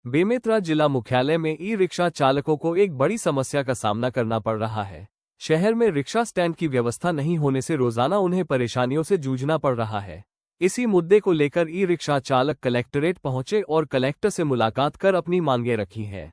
बेमेतरा जिला मुख्यालय में ई रिक्शा चालकों को एक बड़ी समस्या का सामना करना पड़ रहा है। शहर में रिक्शा स्टैंड की व्यवस्था नहीं होने से रोजाना उन्हें परेशानियों से जूझना पड़ रहा है। इसी मुद्दे को लेकर ई रिक्शा चालक कलेक्टरेट पहुंचे और कलेक्टर से मुलाकात कर अपनी मांगें रखी हैं।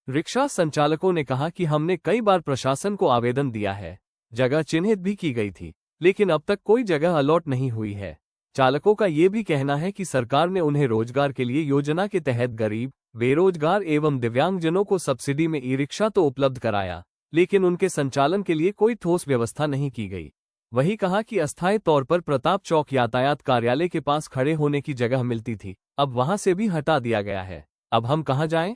रिक्शा संचालकों ने कहा कि हमने कई बार प्रशासन को आवेदन दिया है, जगह चिन्हित भी की गई थी, लेकिन अब तक कोई जगह अलॉट नहीं हुई है। चालकों का ये भी कहना है कि सरकार ने उन्हें रोजगार के लिए योजना के तहत गरीब, बेरोजगार एवं दिव्यांगजनों को सब्सिडी में ई रिक्शा तो उपलब्ध कराया, लेकिन उनके संचालन के लिए कोई ठोस व्यवस्था नहीं की गई। वही कहा कि अस्थायी तौर पर प्रताप चौक यातायात कार्यालय के पास खड़े होने की जगह मिलती थी, अब वहां से भी हटा दिया गया है। अब हम कहां जाएं?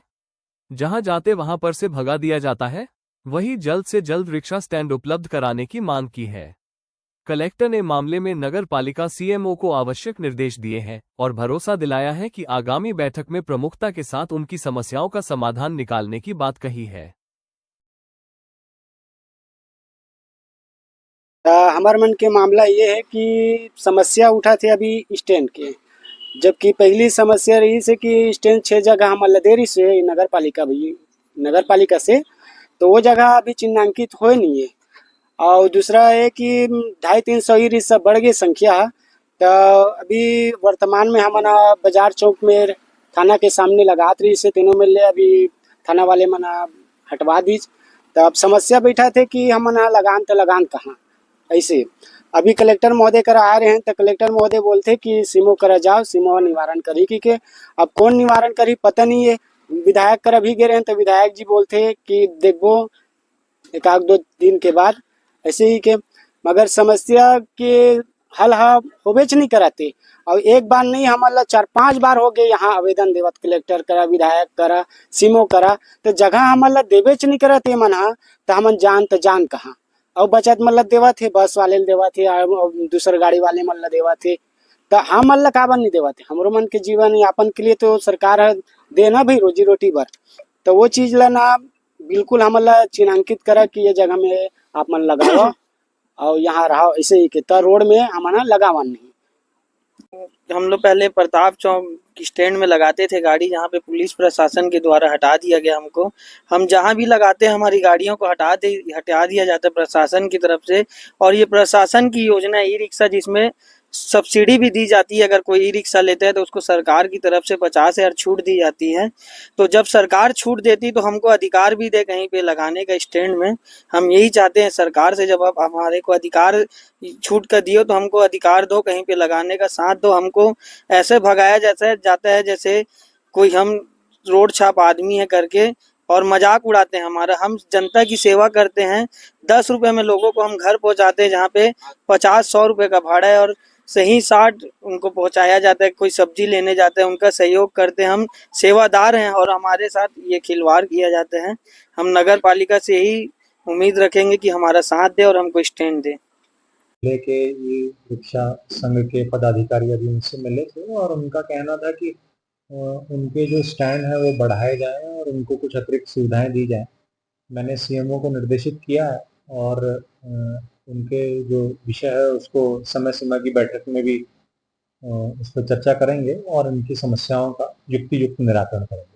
जहां जाते वहां पर से भगा दिया जाता है। वही जल्द से जल्द रिक्शा स्टैंड उपलब्ध कराने की मांग की है। कलेक्टर ने मामले में नगर पालिका सीएमओ को आवश्यक निर्देश दिए हैं और भरोसा दिलाया है कि आगामी बैठक में प्रमुखता के साथ उनकी समस्याओं का समाधान निकालने की बात कही है। हमारे मन के मामला ये है कि समस्या उठा थे अभी स्टैंड के, जबकि पहली समस्या रही से कि स्टैंड 6 जगह हम देरी से नगर पालिका से, तो वो जगह अभी चिन्हांकित हो नहीं है। और दूसरा है कि 250-300 ही रिक्शा बढ़ गई संख्या। तो अभी वर्तमान में हमना बाजार चौक में थाना के सामने लगात रही से तीनों मिल अभी थाना वाले मना हटवा दी। तो अब समस्या बैठा थे कि हमना लगान कहाँ ऐसे। अभी कलेक्टर महोदय कर आ रहे हैं तो कलेक्टर महोदय बोलते कि सीमो करा जाओ, सीमो निवारण करी की के अब कौन निवारण करी पता नहीं है। विधायक कर अभी गए हैं तो विधायक जी बोलते कि देखो एक आध 2 दिन के बाद ऐसे ही के, मगर समस्या के हल होबेच नहीं कराते। और एक बार नहीं हमारा 4-5 बार हो गए यहाँ आवेदन देवत, कलेक्टर करा, विधायक करा, सीमो करा, तो जगह हमारा देवेच नहीं कराते मन तो हमन जान कहाँ। और बचत मतलब देवा थे, बस वाले देवा थे और दूसर गाड़ी वाले मतलब देवा थे, तो हम मतलब काबर नहीं देवा थे। हमरो मन के जीवन यापन के लिए तो सरकार है देना भाई रोजी रोटी भर, तो वो चीज ला ना बिल्कुल हमला चिन्हांकित करा कि ये जगह में आप मन लगाओ और यहाँ रहो ऐसे ही के, तो रोड में हमारा लगावा नहीं। हम लोग पहले प्रताप चौक स्टैंड में लगाते थे गाड़ी, जहाँ पे पुलिस प्रशासन के द्वारा हटा दिया गया हमको। हम जहाँ भी लगाते हैं हमारी गाड़ियों को हटा दिया जाता है प्रशासन की तरफ से। और ये प्रशासन की योजना ई रिक्शा जिसमें सब्सिडी भी दी जाती है। अगर कोई ई रिक्शा लेता है तो उसको सरकार की तरफ से 50,000 छूट दी जाती है। तो जब सरकार छूट देती तो हमको अधिकार भी दे कहीं पे लगाने का स्टैंड में। हम यही चाहते हैं सरकार से, जब आप हमारे को अधिकार छूट कर दियो तो हमको अधिकार दो, कहीं पे लगाने का साथ दो। हमको ऐसे भगाया जाता है जैसे कोई हम रोड छाप आदमी है करके, और मजाक उड़ाते हैं हमारा। हम जनता की सेवा करते हैं, 10 रुपए में लोगों को हम घर पहुंचाते हैं, जहाँ पे 50-100 रुपए का भाड़ा है, और सही 60 उनको पहुंचाया जाता है। कोई सब्जी लेने जाते हैं उनका सहयोग करते हैं। हम सेवादार हैं और हमारे साथ ये खिलवाड़ किया जाता है। हम नगर पालिका से यही उम्मीद रखेंगे कि हमारा साथ दे और हमको स्टैंड दे। लेके ये रिक्शा संघ के पदाधिकारी अभी उनसे मिले थे और उनका कहना था कि उनके जो स्टैंड है वो बढ़ाए जाएं और उनको कुछ अतिरिक्त सुविधाएं दी जाएं। मैंने सीएमओ को निर्देशित किया है और उनके जो विषय है उसको समय सीमा की बैठक में भी उस पर चर्चा करेंगे और उनकी समस्याओं का युक्ति युक्त निराकरण करेंगे।